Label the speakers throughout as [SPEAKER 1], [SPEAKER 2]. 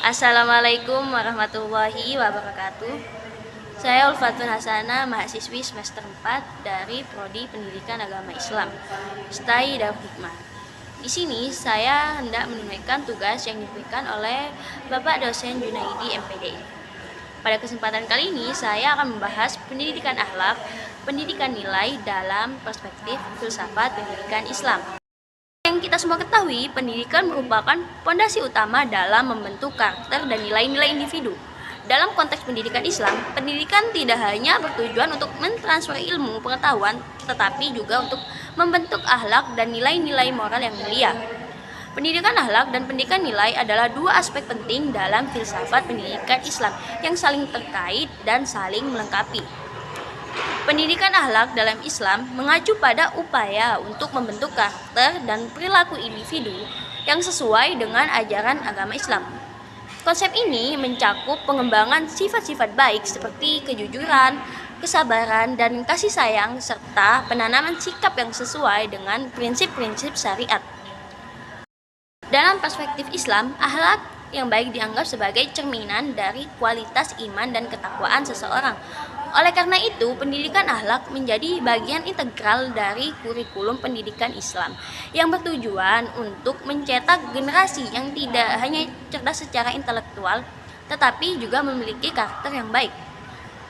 [SPEAKER 1] Assalamualaikum warahmatullahi wabarakatuh. Saya Ulfatun Hasanah, mahasiswi semester 4 dari Prodi Pendidikan Agama Islam, STAI Darul Hikmah. Di sini saya hendak menunaikan tugas yang diberikan oleh Bapak dosen Junaidi MPD. Pada kesempatan kali ini saya akan membahas pendidikan akhlak, pendidikan nilai dalam perspektif filsafat pendidikan Islam. Yang kita semua ketahui, pendidikan merupakan fondasi utama dalam membentuk karakter dan nilai-nilai individu. Dalam konteks pendidikan Islam, pendidikan tidak hanya bertujuan untuk mentransfer ilmu pengetahuan, tetapi juga untuk membentuk akhlak dan nilai-nilai moral yang mulia. Pendidikan akhlak dan pendidikan nilai adalah dua aspek penting dalam filsafat pendidikan Islam yang saling terkait dan saling melengkapi. Pendidikan akhlak dalam Islam mengacu pada upaya untuk membentuk karakter dan perilaku individu yang sesuai dengan ajaran agama Islam. Konsep ini mencakup pengembangan sifat-sifat baik seperti kejujuran, kesabaran, dan kasih sayang, serta penanaman sikap yang sesuai dengan prinsip-prinsip syariat. Dalam perspektif Islam, akhlak yang baik dianggap sebagai cerminan dari kualitas iman dan ketakwaan seseorang. Oleh karena itu, pendidikan akhlak menjadi bagian integral dari kurikulum pendidikan Islam yang bertujuan untuk mencetak generasi yang tidak hanya cerdas secara intelektual, tetapi juga memiliki karakter yang baik.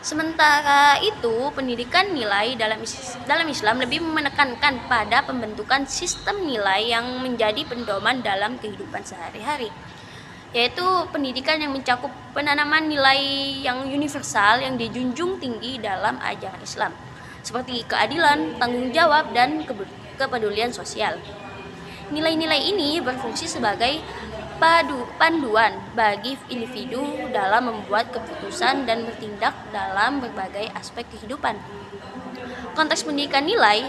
[SPEAKER 1] Sementara itu, pendidikan nilai dalam Islam lebih menekankan pada pembentukan sistem nilai yang menjadi pedoman dalam kehidupan sehari-hari, yaitu pendidikan yang mencakup penanaman nilai yang universal yang dijunjung tinggi dalam ajaran Islam, seperti keadilan, tanggung jawab, dan kepedulian sosial. Nilai-nilai ini berfungsi sebagai panduan bagi individu dalam membuat keputusan dan bertindak dalam berbagai aspek kehidupan. Konteks pendidikan nilai,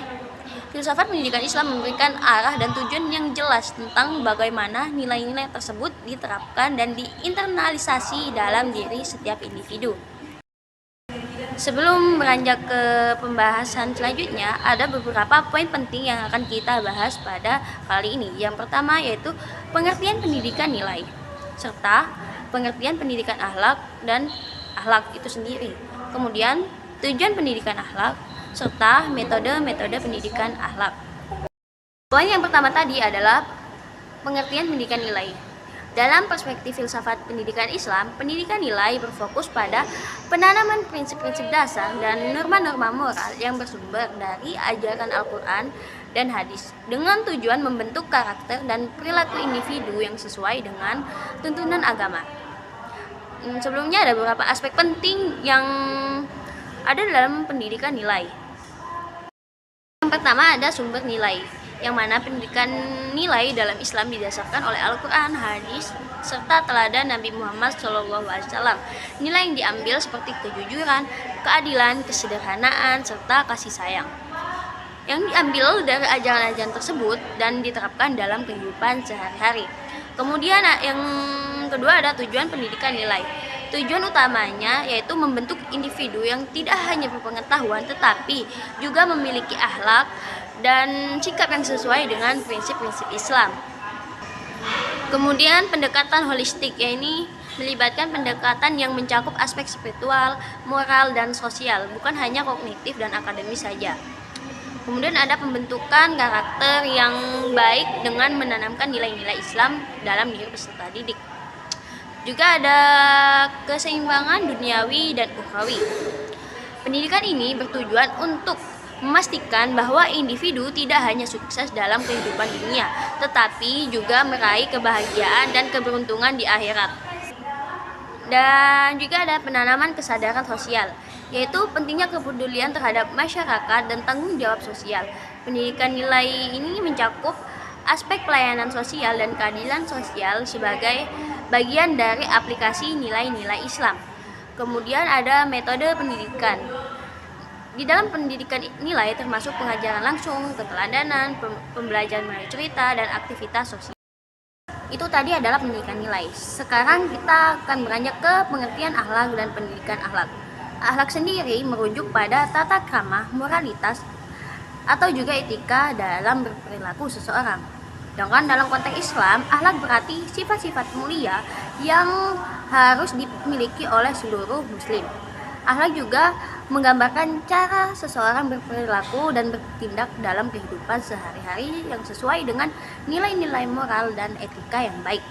[SPEAKER 1] filsafat pendidikan Islam memberikan arah dan tujuan yang jelas tentang bagaimana nilai-nilai tersebut diterapkan dan diinternalisasi dalam diri setiap individu. Sebelum beranjak ke pembahasan selanjutnya, ada beberapa poin penting yang akan kita bahas pada kali ini. Yang pertama yaitu pengertian pendidikan nilai, serta pengertian pendidikan akhlak dan akhlak itu sendiri. Kemudian tujuan pendidikan akhlak, serta metode-metode pendidikan akhlak. Poin yang pertama tadi adalah pengertian pendidikan nilai. Dalam perspektif filsafat pendidikan Islam, pendidikan nilai berfokus pada penanaman prinsip-prinsip dasar dan norma-norma moral yang bersumber dari ajaran Al-Quran dan hadis dengan tujuan membentuk karakter dan perilaku individu yang sesuai dengan tuntunan agama. Sebelumnya ada beberapa aspek penting yang ada dalam pendidikan nilai. Yang pertama ada sumber nilai, yang mana pendidikan nilai dalam Islam didasarkan oleh Al-Quran, hadis, serta teladan Nabi Muhammad SAW. Nilai yang diambil seperti kejujuran, keadilan, kesederhanaan, serta kasih sayang, yang diambil dari ajaran-ajaran tersebut dan diterapkan dalam kehidupan sehari-hari. Kemudian yang kedua ada tujuan pendidikan nilai. Tujuan utamanya yaitu membentuk individu yang tidak hanya berpengetahuan tetapi juga memiliki akhlak dan sikap yang sesuai dengan prinsip-prinsip Islam. Kemudian pendekatan holistik, yaitu melibatkan pendekatan yang mencakup aspek spiritual, moral, dan sosial, bukan hanya kognitif dan akademis saja. Kemudian ada pembentukan karakter yang baik dengan menanamkan nilai-nilai Islam dalam diri peserta didik. Juga ada keseimbangan duniawi dan ukhrawi. Pendidikan ini bertujuan untuk memastikan bahwa individu tidak hanya sukses dalam kehidupan dunia, tetapi juga meraih kebahagiaan dan keberuntungan di akhirat. Dan juga ada penanaman kesadaran sosial, yaitu pentingnya kepedulian terhadap masyarakat dan tanggung jawab sosial. Pendidikan nilai ini mencakup aspek pelayanan sosial dan keadilan sosial sebagai bagian dari aplikasi nilai-nilai Islam. Kemudian ada metode pendidikan. Di dalam pendidikan nilai termasuk pengajaran langsung, keteladanan, pembelajaran melalui cerita, dan aktivitas sosial. Itu tadi adalah pendidikan nilai. Sekarang kita akan beranjak ke pengertian akhlak dan pendidikan akhlak. Akhlak sendiri merujuk pada tata krama, moralitas, atau juga etika dalam berperilaku seseorang. Sedangkan dalam konteks Islam, akhlak berarti sifat-sifat mulia yang harus dimiliki oleh seluruh muslim. Akhlak juga menggambarkan cara seseorang berperilaku dan bertindak dalam kehidupan sehari-hari yang sesuai dengan nilai-nilai moral dan etika yang baik.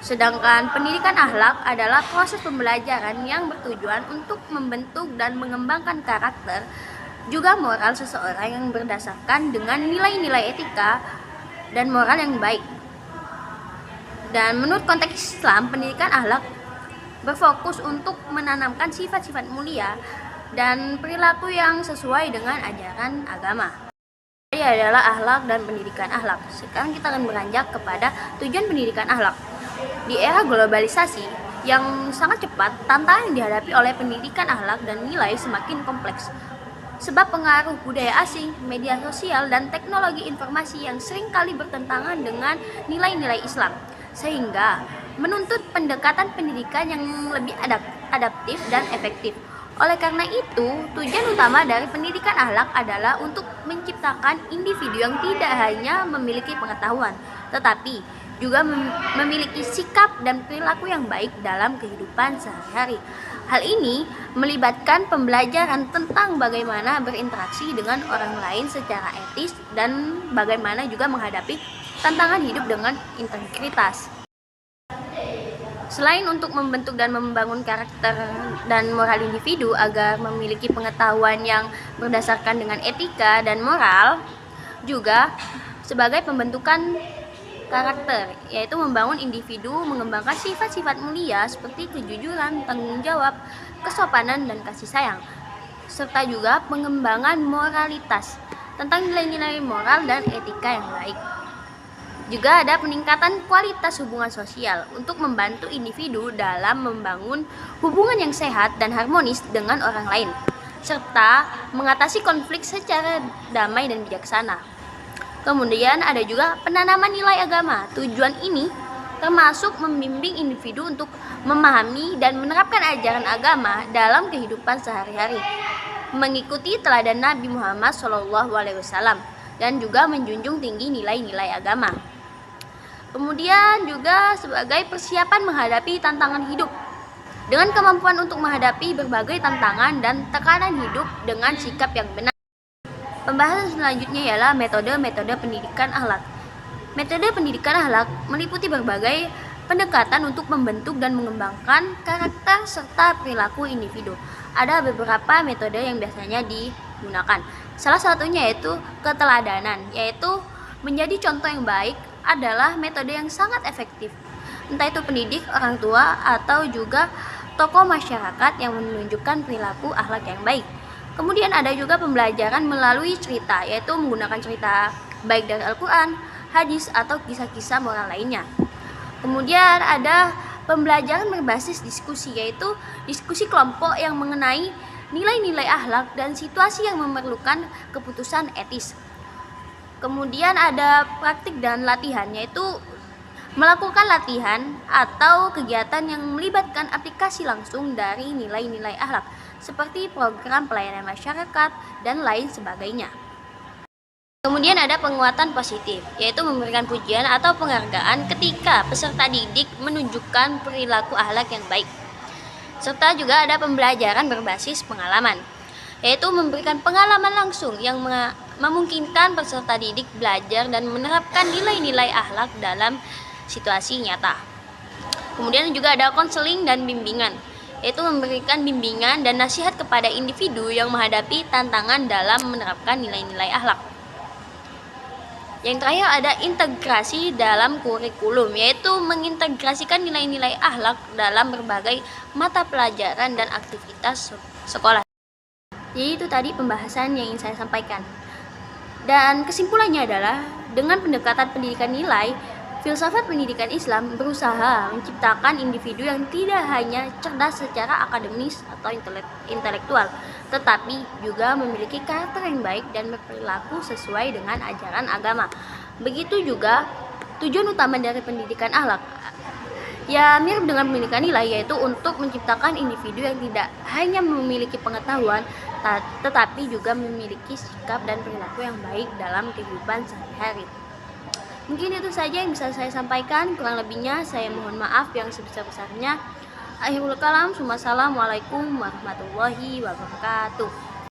[SPEAKER 1] Sedangkan pendidikan akhlak adalah proses pembelajaran yang bertujuan untuk membentuk dan mengembangkan karakter juga moral seseorang yang berdasarkan dengan nilai-nilai etika dan moral yang baik. Dan menurut konteks Islam, pendidikan akhlak berfokus untuk menanamkan sifat-sifat mulia dan perilaku yang sesuai dengan ajaran agama. Ini adalah akhlak dan pendidikan akhlak. Sekarang kita akan beranjak kepada tujuan pendidikan akhlak. Di era globalisasi yang sangat cepat, tantangan yang dihadapi oleh pendidikan akhlak dan nilai semakin kompleks. Sebab pengaruh budaya asing, media sosial, dan teknologi informasi yang seringkali bertentangan dengan nilai-nilai Islam, sehingga menuntut pendekatan pendidikan yang lebih adaptif dan efektif. Oleh karena itu, tujuan utama dari pendidikan akhlak adalah untuk menciptakan individu yang tidak hanya memiliki pengetahuan, tetapi juga memiliki sikap dan perilaku yang baik dalam kehidupan sehari-hari. Hal ini melibatkan pembelajaran tentang bagaimana berinteraksi dengan orang lain secara etis dan bagaimana juga menghadapi tantangan hidup dengan integritas. Selain untuk membentuk dan membangun karakter dan moral individu agar memiliki pengetahuan yang berdasarkan dengan etika dan moral, juga sebagai pembentukan karakter, yaitu membangun individu mengembangkan sifat-sifat mulia seperti kejujuran, tanggung jawab, kesopanan, dan kasih sayang, serta juga pengembangan moralitas tentang nilai-nilai moral dan etika yang baik. Juga ada peningkatan kualitas hubungan sosial untuk membantu individu dalam membangun hubungan yang sehat dan harmonis dengan orang lain, serta mengatasi konflik secara damai dan bijaksana. Kemudian ada juga penanaman nilai agama. Tujuan ini termasuk membimbing individu untuk memahami dan menerapkan ajaran agama dalam kehidupan sehari-hari, mengikuti teladan Nabi Muhammad SAW, dan juga menjunjung tinggi nilai-nilai agama. Kemudian juga sebagai persiapan menghadapi tantangan hidup, dengan kemampuan untuk menghadapi berbagai tantangan dan tekanan hidup dengan sikap yang benar. Pembahasan selanjutnya ialah metode-metode pendidikan akhlak. Metode pendidikan akhlak meliputi berbagai pendekatan untuk membentuk dan mengembangkan karakter serta perilaku individu. Ada beberapa metode yang biasanya digunakan. Salah satunya yaitu keteladanan, yaitu menjadi contoh yang baik adalah metode yang sangat efektif. Entah itu pendidik, orang tua, atau juga tokoh masyarakat yang menunjukkan perilaku akhlak yang baik. Kemudian ada juga pembelajaran melalui cerita, yaitu menggunakan cerita baik dari Al-Quran, hadis, atau kisah-kisah moral lainnya. Kemudian ada pembelajaran berbasis diskusi, yaitu diskusi kelompok yang mengenai nilai-nilai akhlak dan situasi yang memerlukan keputusan etis. Kemudian ada praktik dan latihan, yaitu melakukan latihan atau kegiatan yang melibatkan aplikasi langsung dari nilai-nilai akhlak, seperti program pelayanan masyarakat dan lain sebagainya. Kemudian ada penguatan positif, yaitu memberikan pujian atau penghargaan ketika peserta didik menunjukkan perilaku akhlak yang baik. Serta juga ada pembelajaran berbasis pengalaman, yaitu memberikan pengalaman langsung yang memungkinkan peserta didik belajar dan menerapkan nilai-nilai akhlak dalam situasi nyata. Kemudian juga ada konseling dan bimbingan, yaitu memberikan bimbingan dan nasihat kepada individu yang menghadapi tantangan dalam menerapkan nilai-nilai akhlak. Yang terakhir ada integrasi dalam kurikulum, yaitu mengintegrasikan nilai-nilai akhlak dalam berbagai mata pelajaran dan aktivitas sekolah. Jadi itu tadi pembahasan yang ingin saya sampaikan. Dan kesimpulannya adalah dengan pendekatan pendidikan nilai, filsafat pendidikan Islam berusaha menciptakan individu yang tidak hanya cerdas secara akademis atau intelektual, tetapi juga memiliki karakter yang baik dan berperilaku sesuai dengan ajaran agama. Begitu juga tujuan utama dari pendidikan akhlak, ya mirip dengan pendidikan nilai, yaitu untuk menciptakan individu yang tidak hanya memiliki pengetahuan, tetapi juga memiliki sikap dan perilaku yang baik dalam kehidupan sehari-hari. Mungkin itu saja yang bisa saya sampaikan, kurang lebihnya saya mohon maaf yang sebesar-besarnya. Akhirul kalam, wassalamualaikum warahmatullahi wabarakatuh.